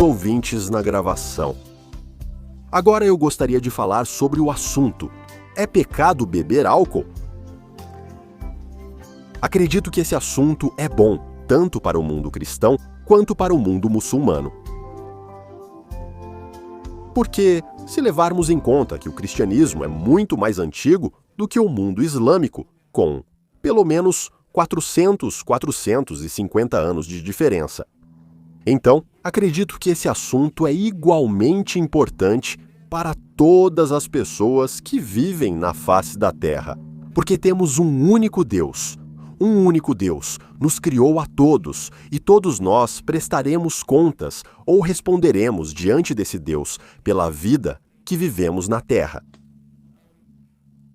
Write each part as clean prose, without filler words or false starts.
ouvintes na gravação. Agora eu gostaria de falar sobre o assunto: é pecado beber álcool? Acredito que esse assunto é bom, tanto para o mundo cristão quanto para o mundo muçulmano. Porque, se levarmos em conta que o cristianismo é muito mais antigo do que o mundo islâmico, com, pelo menos, 450 anos de diferença. Então, acredito que esse assunto é igualmente importante para todas as pessoas que vivem na face da Terra. Porque temos um único Deus. Um único Deus nos criou a todos, e todos nós prestaremos contas ou responderemos diante desse Deus pela vida que vivemos na Terra.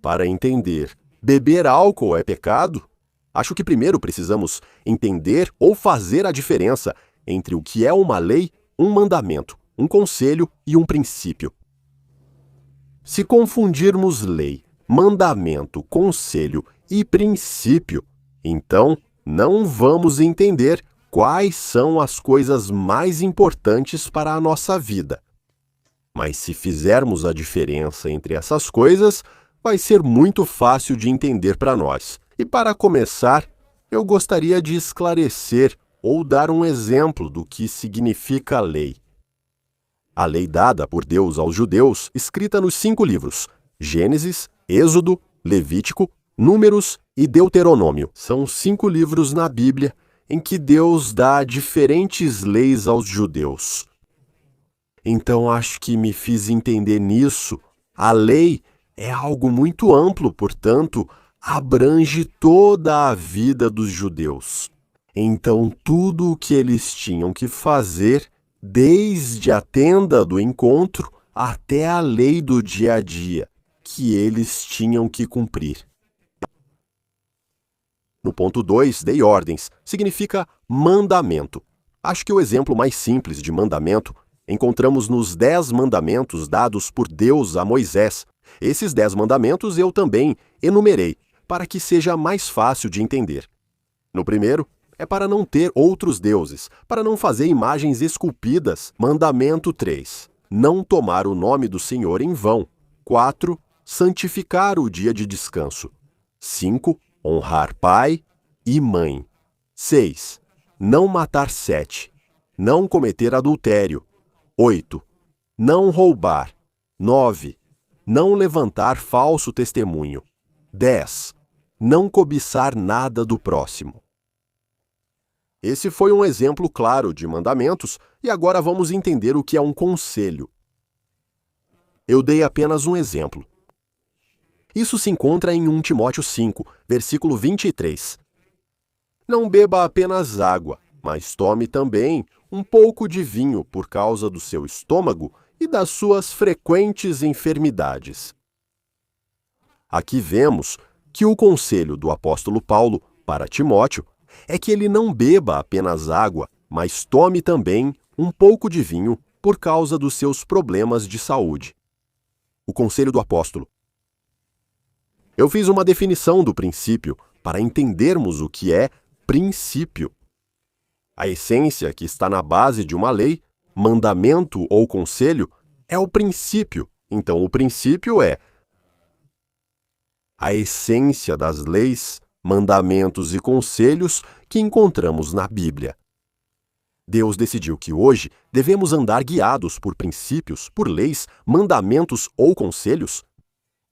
Para entender, beber álcool é pecado? Acho que primeiro precisamos entender ou fazer a diferença entre o que é uma lei, um mandamento, um conselho e um princípio. Se confundirmos lei, mandamento, conselho e princípio, então não vamos entender quais são as coisas mais importantes para a nossa vida. Mas se fizermos a diferença entre essas coisas, vai ser muito fácil de entender para nós. E para começar, eu gostaria de esclarecer ou dar um exemplo do que significa a lei. A lei dada por Deus aos judeus, escrita nos 5 livros, Gênesis, Êxodo, Levítico, Números e Deuteronômio. São 5 livros na Bíblia em que Deus dá diferentes leis aos judeus. Então acho que me fiz entender nisso. A lei é algo muito amplo, portanto, abrange toda a vida dos judeus. Então tudo o que eles tinham que fazer, desde a tenda do encontro até a lei do dia a dia, que eles tinham que cumprir. No ponto 2, dei ordens, significa mandamento. Acho que o exemplo mais simples de mandamento encontramos nos 10 mandamentos dados por Deus a Moisés. Esses 10 mandamentos eu também enumerei, para que seja mais fácil de entender. No primeiro, é para não ter outros deuses, para não fazer imagens esculpidas. Mandamento 3. Não tomar o nome do Senhor em vão. 4. Santificar o dia de descanso. 5. Honrar pai e mãe. 6. Não matar. 7. Não cometer adultério. 8. Não roubar. 9. Não levantar falso testemunho. 10. Não cobiçar nada do próximo. Esse foi um exemplo claro de mandamentos, e agora vamos entender o que é um conselho. Eu dei apenas um exemplo. Isso se encontra em 1 Timóteo 5, versículo 23. Não beba apenas água, mas tome também um pouco de vinho por causa do seu estômago e das suas frequentes enfermidades. Aqui vemos que o conselho do apóstolo Paulo para Timóteo é que ele não beba apenas água, mas tome também um pouco de vinho por causa dos seus problemas de saúde. O conselho do apóstolo. Eu fiz uma definição do princípio para entendermos o que é princípio. A essência que está na base de uma lei, mandamento ou conselho, é o princípio. Então, o princípio é a essência das leis, mandamentos e conselhos que encontramos na Bíblia. Deus decidiu que hoje devemos andar guiados por princípios, por leis, mandamentos ou conselhos.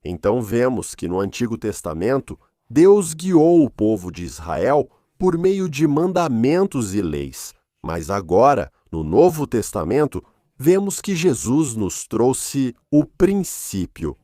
Então vemos que no Antigo Testamento, Deus guiou o povo de Israel por meio de mandamentos e leis. Mas agora, no Novo Testamento, vemos que Jesus nos trouxe o princípio.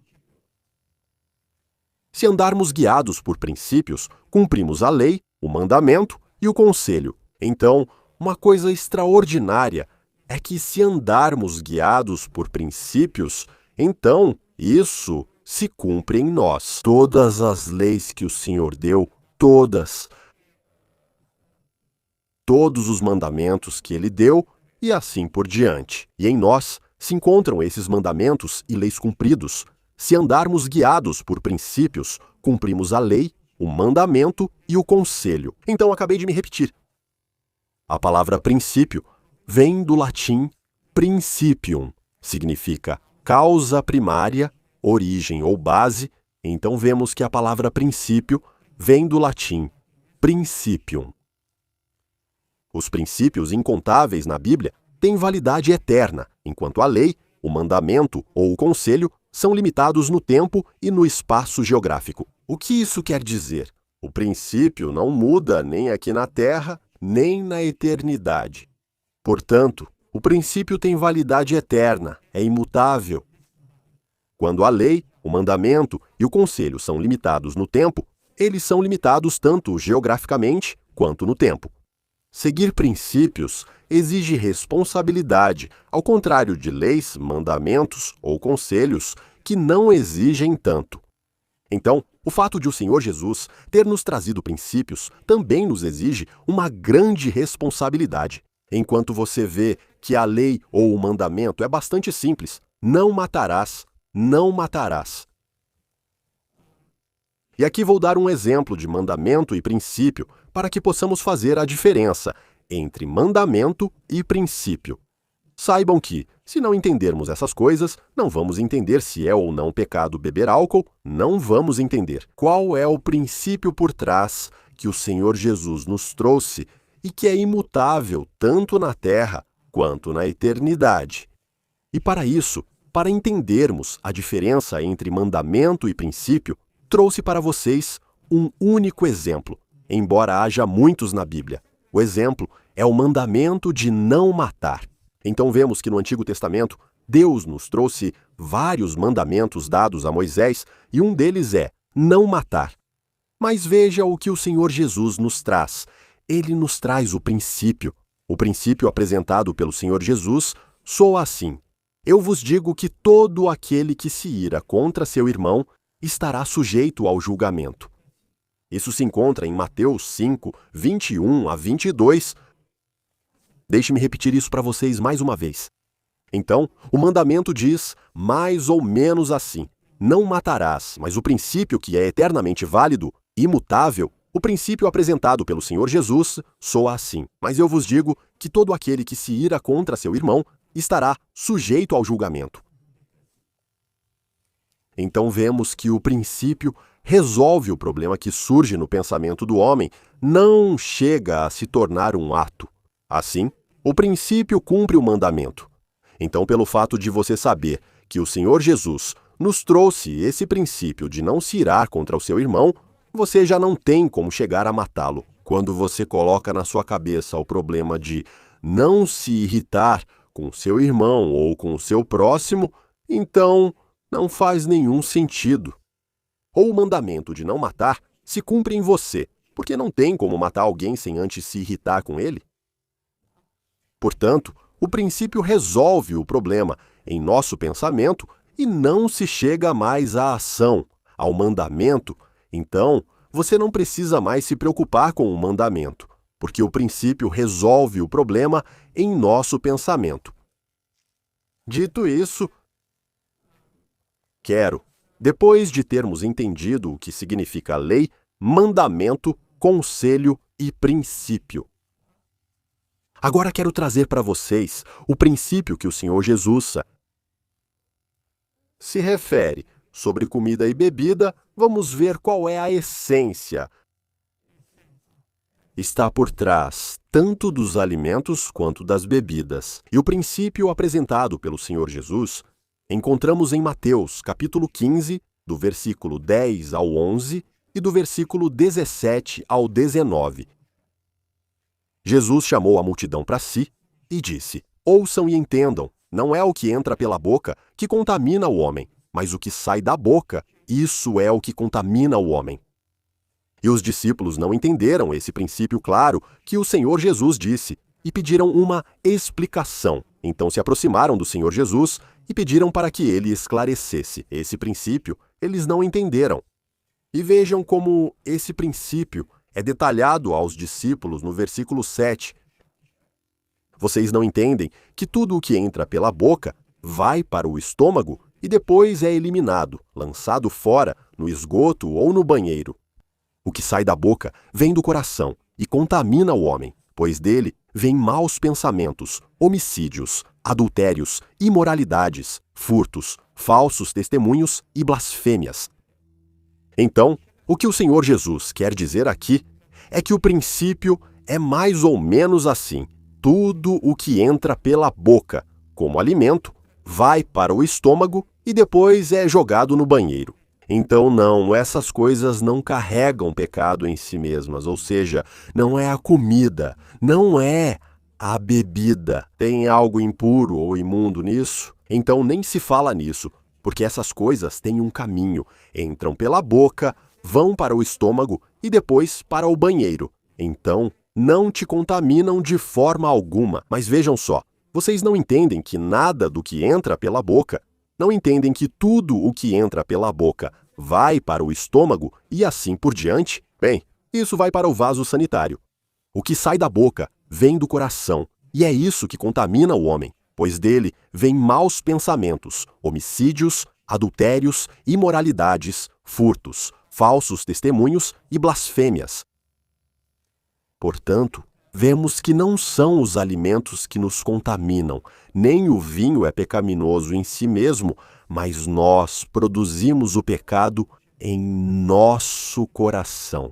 Se andarmos guiados por princípios, cumprimos a lei, o mandamento e o conselho. Então, uma coisa extraordinária é que se andarmos guiados por princípios, então isso se cumpre em nós. Todas as leis que o Senhor deu, todos os mandamentos que Ele deu e assim por diante. E em nós se encontram esses mandamentos e leis cumpridos. Se andarmos guiados por princípios, cumprimos a lei, o mandamento e o conselho. Então acabei de me repetir. A palavra princípio vem do latim Principium significa causa primária, origem ou base, então vemos que a palavra princípio vem do latim principium. Os princípios incontáveis na Bíblia têm validade eterna, enquanto a lei, o mandamento ou o conselho são limitados no tempo e no espaço geográfico. O que isso quer dizer? O princípio não muda nem aqui na Terra, nem na eternidade. Portanto, o princípio tem validade eterna, é imutável. Quando a lei, o mandamento e o conselho são limitados no tempo, eles são limitados tanto geograficamente quanto no tempo. Seguir princípios exige responsabilidade, ao contrário de leis, mandamentos ou conselhos que não exigem tanto. Então, o fato de o Senhor Jesus ter nos trazido princípios também nos exige uma grande responsabilidade. Enquanto você vê que a lei ou o mandamento é bastante simples, não matarás, não matarás. E aqui vou dar um exemplo de mandamento e princípio para que possamos fazer a diferença entre mandamento e princípio. Saibam que, se não entendermos essas coisas, não vamos entender se é ou não pecado beber álcool, não vamos entender qual é o princípio por trás que o Senhor Jesus nos trouxe e que é imutável tanto na terra quanto na eternidade. E para isso, para entendermos a diferença entre mandamento e princípio, trouxe para vocês um único exemplo, embora haja muitos na Bíblia. O exemplo é o mandamento de não matar. Então vemos que no Antigo Testamento, Deus nos trouxe vários mandamentos dados a Moisés, e um deles é não matar. Mas veja o que o Senhor Jesus nos traz. Ele nos traz o princípio. O princípio apresentado pelo Senhor Jesus soa assim: eu vos digo que todo aquele que se ira contra seu irmão estará sujeito ao julgamento. Isso se encontra em Mateus 5, 21 a 22. Deixe-me repetir isso para vocês mais uma vez. Então, o mandamento diz, mais ou menos assim: não matarás, mas o princípio que é eternamente válido, imutável, o princípio apresentado pelo Senhor Jesus soa assim: mas eu vos digo que todo aquele que se ira contra seu irmão estará sujeito ao julgamento. Então vemos que o princípio resolve o problema que surge no pensamento do homem, não chega a se tornar um ato. Assim, o princípio cumpre o mandamento. Então, pelo fato de você saber que o Senhor Jesus nos trouxe esse princípio de não se irar contra o seu irmão, você já não tem como chegar a matá-lo. Quando você coloca na sua cabeça o problema de não se irritar com seu irmão ou com o seu próximo, então não faz nenhum sentido. Ou o mandamento de não matar se cumpre em você, porque não tem como matar alguém sem antes se irritar com ele. Portanto, o princípio resolve o problema em nosso pensamento e não se chega mais à ação, ao mandamento. Então, você não precisa mais se preocupar com o mandamento, porque o princípio resolve o problema em nosso pensamento. Dito isso, depois de termos entendido o que significa lei, mandamento, conselho e princípio. Agora quero trazer para vocês o princípio que o Senhor Jesus se refere sobre comida e bebida. Vamos ver qual é a essência. Está por trás tanto dos alimentos quanto das bebidas. E o princípio apresentado pelo Senhor Jesus encontramos em Mateus, capítulo 15, do versículo 10 ao 11 e do versículo 17 ao 19. Jesus chamou a multidão para si e disse: ouçam e entendam, não é o que entra pela boca que contamina o homem, mas o que sai da boca, isso é o que contamina o homem. E os discípulos não entenderam esse princípio claro que o Senhor Jesus disse e pediram uma explicação. Então se aproximaram do Senhor Jesus e pediram para que ele esclarecesse esse princípio. Eles não entenderam. E vejam como esse princípio é detalhado aos discípulos no versículo 7. Vocês não entendem que tudo o que entra pela boca vai para o estômago e depois é eliminado, lançado fora, no esgoto ou no banheiro. O que sai da boca vem do coração e contamina o homem, pois dele vêm maus pensamentos, homicídios, adultérios, imoralidades, furtos, falsos testemunhos e blasfêmias. Então, o que o Senhor Jesus quer dizer aqui é que o princípio é mais ou menos assim: tudo o que entra pela boca, como alimento, vai para o estômago e depois é jogado no banheiro. Então não, essas coisas não carregam pecado em si mesmas, ou seja, não é a comida, não é a bebida. Tem algo impuro ou imundo nisso? Então nem se fala nisso, porque essas coisas têm um caminho, entram pela boca, vão para o estômago e depois para o banheiro. Então, não te contaminam de forma alguma. Mas vejam só, vocês não entendem que nada do que entra pela boca, não entendem que tudo o que entra pela boca vai para o estômago e assim por diante? Bem, isso vai para o vaso sanitário. O que sai da boca vem do coração, e é isso que contamina o homem, pois dele vêm maus pensamentos, homicídios, adultérios, imoralidades, furtos, falsos testemunhos e blasfêmias. Portanto, vemos que não são os alimentos que nos contaminam, nem o vinho é pecaminoso em si mesmo, mas nós produzimos o pecado em nosso coração.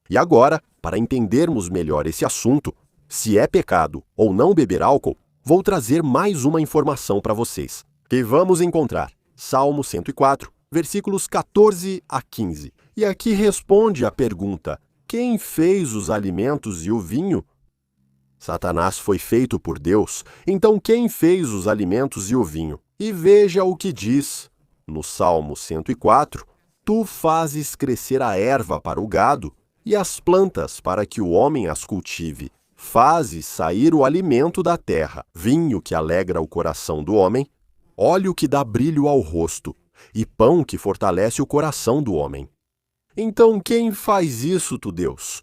E agora, para entendermos melhor esse assunto, se é pecado ou não beber álcool, vou trazer mais uma informação para vocês, que vamos encontrar Salmo 104, versículos 14 a 15. E aqui responde a pergunta: quem fez os alimentos e o vinho? Satanás foi feito por Deus, então quem fez os alimentos e o vinho? E veja o que diz no Salmo 104, tu fazes crescer a erva para o gado e as plantas para que o homem as cultive. Fazes sair o alimento da terra, vinho que alegra o coração do homem, óleo que dá brilho ao rosto e pão que fortalece o coração do homem. Então quem faz isso, tu Deus?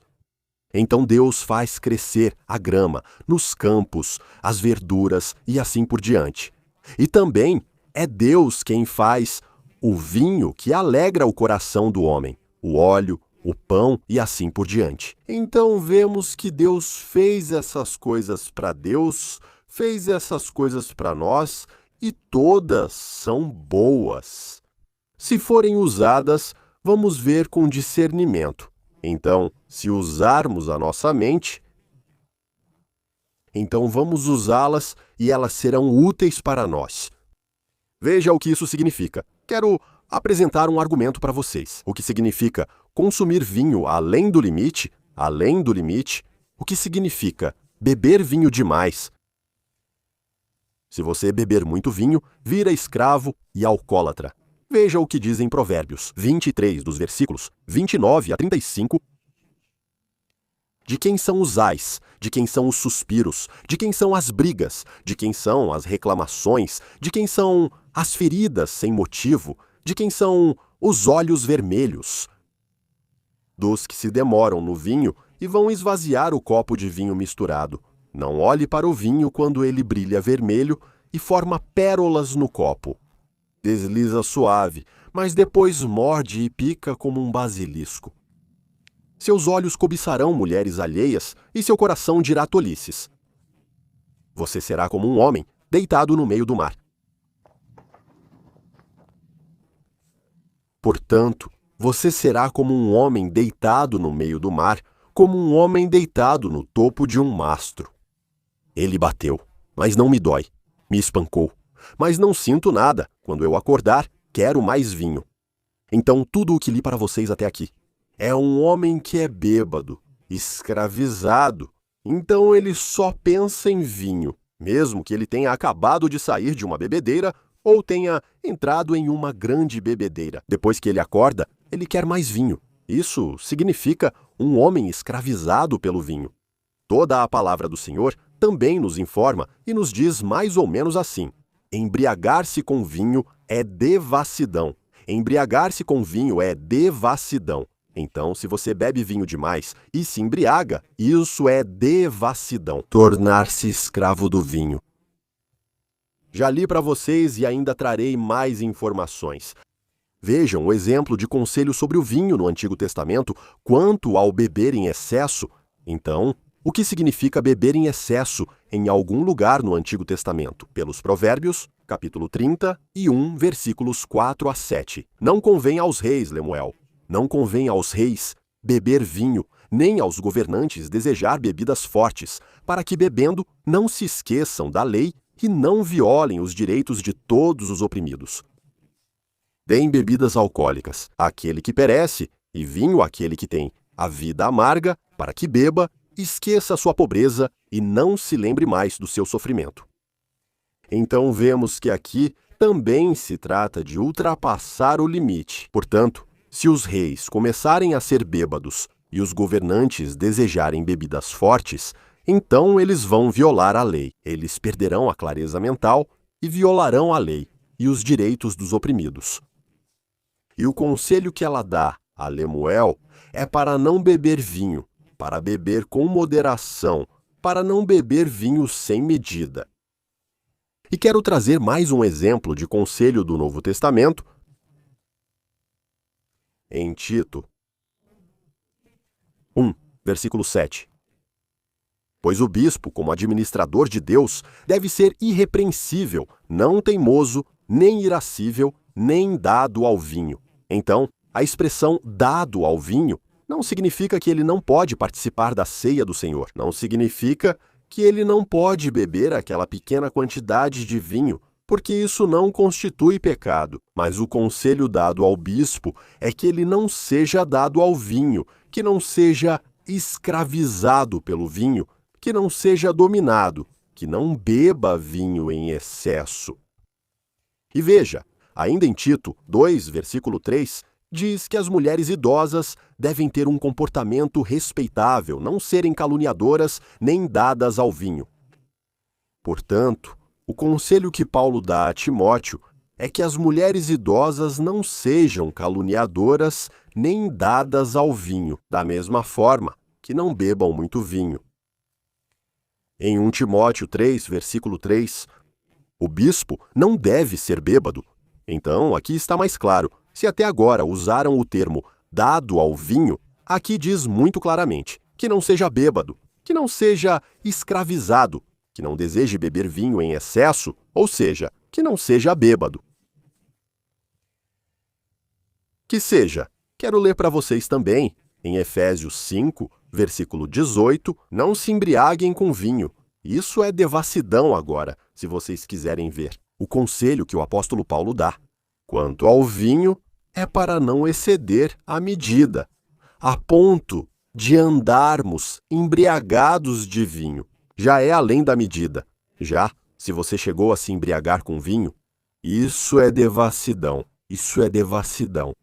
Então Deus faz crescer a grama nos campos, as verduras e assim por diante. E também é Deus quem faz o vinho que alegra o coração do homem, o óleo, o pão e assim por diante. Então vemos que Deus fez essas coisas para Deus, fez essas coisas para nós e todas são boas. Se forem usadas, vamos ver com discernimento. Então, se usarmos a nossa mente, então vamos usá-las e elas serão úteis para nós. Veja o que isso significa. Quero apresentar um argumento para vocês. O que significa consumir vinho além do limite, o que significa beber vinho demais. Se você beber muito vinho, vira escravo e alcoólatra. Veja o que diz em Provérbios 23, dos versículos 29 a 35. De quem são os ais, de quem são os suspiros, de quem são as brigas, de quem são as reclamações, de quem são as feridas sem motivo, de quem são os olhos vermelhos? Dos que se demoram no vinho e vão esvaziar o copo de vinho misturado. Não olhe para o vinho quando ele brilha vermelho e forma pérolas no copo. Desliza suave, mas depois morde e pica como um basilisco. Seus olhos cobiçarão mulheres alheias e seu coração dirá tolices. Você será como um homem deitado no meio do mar. Portanto, você será como um homem deitado no meio do mar, como um homem deitado no topo de um mastro. Ele bateu, mas não me dói. Me espancou, mas não sinto nada. Quando eu acordar, quero mais vinho. Então, tudo o que li para vocês até aqui é um homem que é bêbado, escravizado. Então ele só pensa em vinho, mesmo que ele tenha acabado de sair de uma bebedeira ou tenha entrado em uma grande bebedeira. Depois que ele acorda, ele quer mais vinho. Isso significa um homem escravizado pelo vinho. Toda a palavra do Senhor também nos informa e nos diz mais ou menos assim: embriagar-se com vinho é devassidão. Embriagar-se com vinho é devassidão. Então, se você bebe vinho demais e se embriaga, isso é devassidão. Tornar-se escravo do vinho. Já li para vocês e ainda trarei mais informações. Vejam o exemplo de conselho sobre o vinho no Antigo Testamento quanto ao beber em excesso. Então, o que significa beber em excesso em algum lugar no Antigo Testamento, pelos Provérbios, capítulo 31, versículos 4 a 7. Não convém aos reis, Lemuel, não convém aos reis beber vinho, nem aos governantes desejar bebidas fortes, para que bebendo não se esqueçam da lei e não violem os direitos de todos os oprimidos. Deem bebidas alcoólicas àquele que perece, e vinho àquele que tem a vida amarga, para que beba, esqueça a sua pobreza e não se lembre mais do seu sofrimento. Então vemos que aqui também se trata de ultrapassar o limite. Portanto, se os reis começarem a ser bêbados e os governantes desejarem bebidas fortes, então eles vão violar a lei. Eles perderão a clareza mental e violarão a lei e os direitos dos oprimidos. E o conselho que ela dá a Lemuel é para não beber vinho, para beber com moderação, para não beber vinho sem medida. E quero trazer mais um exemplo de conselho do Novo Testamento em Tito 1, versículo 7. Pois o bispo, como administrador de Deus, deve ser irrepreensível, não teimoso, nem irascível, nem dado ao vinho. Então, a expressão dado ao vinho não significa que ele não pode participar da ceia do Senhor. Não significa que ele não pode beber aquela pequena quantidade de vinho, porque isso não constitui pecado. Mas o conselho dado ao bispo é que ele não seja dado ao vinho, que não seja escravizado pelo vinho, que não seja dominado, que não beba vinho em excesso. E veja, ainda em Tito 2, versículo 3, diz que as mulheres idosas devem ter um comportamento respeitável, não serem caluniadoras nem dadas ao vinho. Portanto, o conselho que Paulo dá a Timóteo é que as mulheres idosas não sejam caluniadoras nem dadas ao vinho, da mesma forma que não bebam muito vinho. Em 1 Timóteo 3, versículo 3, o bispo não deve ser bêbado. Então, aqui está mais claro. Se até agora usaram o termo dado ao vinho, aqui diz muito claramente que não seja bêbado, que não seja escravizado, que não deseje beber vinho em excesso, ou seja, que não seja bêbado. Que seja, quero ler para vocês também, em Efésios 5, versículo 18, não se embriaguem com vinho. Isso é devassidão agora, se vocês quiserem ver. O conselho que o apóstolo Paulo dá. Quanto ao vinho, é para não exceder a medida, a ponto de andarmos embriagados de vinho. Já é além da medida. Já, se você chegou a se embriagar com vinho, isso é devassidão. Isso é devassidão.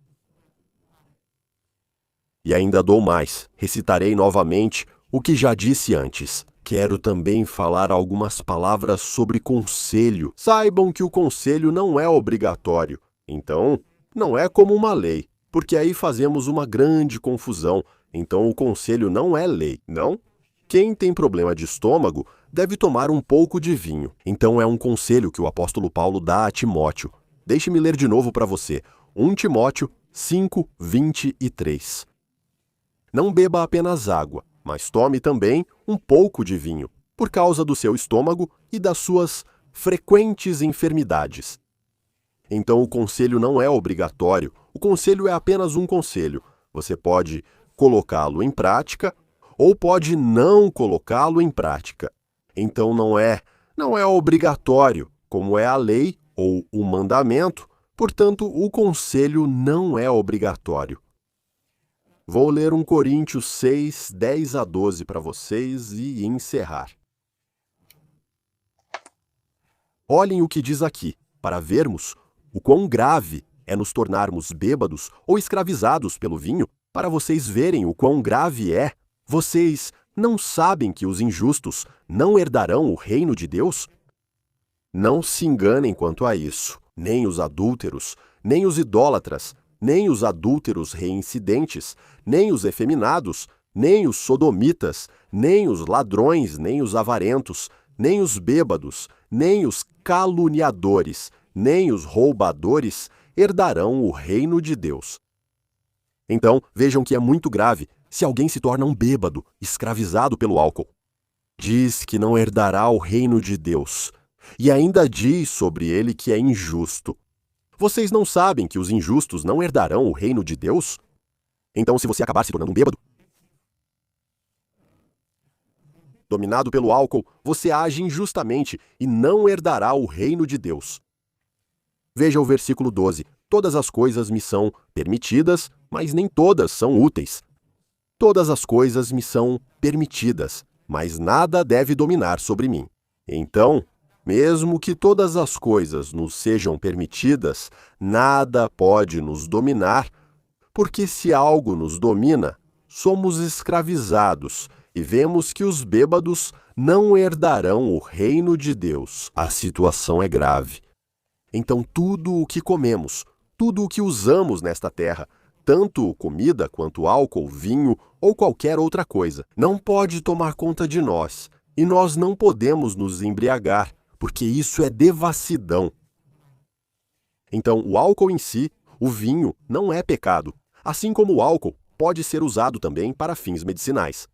E ainda dou mais. Recitarei novamente o que já disse antes. Quero também falar algumas palavras sobre conselho. Saibam que o conselho não é obrigatório. Então, não é como uma lei, porque aí fazemos uma grande confusão. Então, o conselho não é lei, não? Quem tem problema de estômago deve tomar um pouco de vinho. Então, é um conselho que o apóstolo Paulo dá a Timóteo. Deixe-me ler de novo para você. 1 Timóteo 5, 23. Não beba apenas água, mas tome também um pouco de vinho, por causa do seu estômago e das suas frequentes enfermidades. Então, o conselho não é obrigatório, o conselho é apenas um conselho. Você pode colocá-lo em prática ou pode não colocá-lo em prática. Então, não é obrigatório, como é a lei ou o mandamento, portanto, o conselho não é obrigatório. Vou ler 1 Coríntios 6, 10 a 12 para vocês e encerrar. Olhem o que diz aqui, para vermos o quão grave é nos tornarmos bêbados ou escravizados pelo vinho. Para vocês verem o quão grave é, vocês não sabem que os injustos não herdarão o reino de Deus? Não se enganem quanto a isso, nem os adúlteros, nem os idólatras, nem os adúlteros reincidentes, nem os efeminados, nem os sodomitas, nem os ladrões, nem os avarentos, nem os bêbados, nem os caluniadores, nem os roubadores herdarão o reino de Deus. Então, vejam que é muito grave se alguém se torna um bêbado, escravizado pelo álcool. Diz que não herdará o reino de Deus, e ainda diz sobre ele que é injusto. Vocês não sabem que os injustos não herdarão o reino de Deus? Então, se você acabar se tornando um bêbado, dominado pelo álcool, você age injustamente e não herdará o reino de Deus. Veja o versículo 12. Todas as coisas me são permitidas, mas nem todas são úteis. Todas as coisas me são permitidas, mas nada deve dominar sobre mim. Então, mesmo que todas as coisas nos sejam permitidas, nada pode nos dominar, porque se algo nos domina, somos escravizados e vemos que os bêbados não herdarão o reino de Deus. A situação é grave. Então, tudo o que comemos, tudo o que usamos nesta terra, tanto comida quanto álcool, vinho ou qualquer outra coisa, não pode tomar conta de nós, e nós não podemos nos embriagar, porque isso é devassidão. Então, o álcool em si, o vinho, não é pecado, assim como o álcool pode ser usado também para fins medicinais.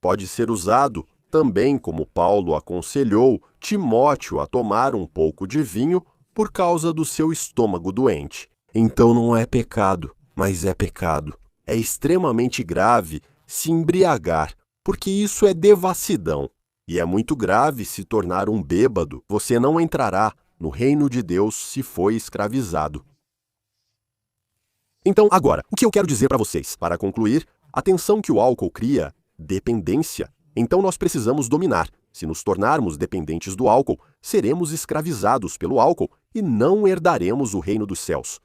Pode ser usado também, como Paulo aconselhou Timóteo a tomar um pouco de vinho por causa do seu estômago doente. Então não é pecado, mas é pecado. É extremamente grave se embriagar, porque isso é devassidão. E é muito grave se tornar um bêbado. Você não entrará no reino de Deus se for escravizado. Então, agora, o que eu quero dizer para vocês? Para concluir, a tensão que o álcool cria, dependência. Então nós precisamos dominar. Se nos tornarmos dependentes do álcool, seremos escravizados pelo álcool e não herdaremos o reino dos céus.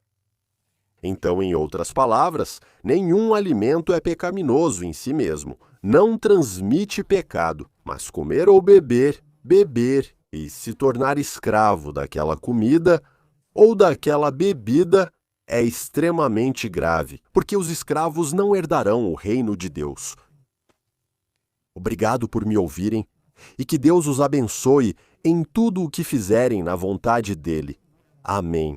Então, em outras palavras, nenhum alimento é pecaminoso em si mesmo, não transmite pecado, mas comer ou beber, beber e se tornar escravo daquela comida ou daquela bebida é extremamente grave, porque os escravos não herdarão o reino de Deus. Obrigado por me ouvirem e que Deus os abençoe em tudo o que fizerem na vontade dele. Amém.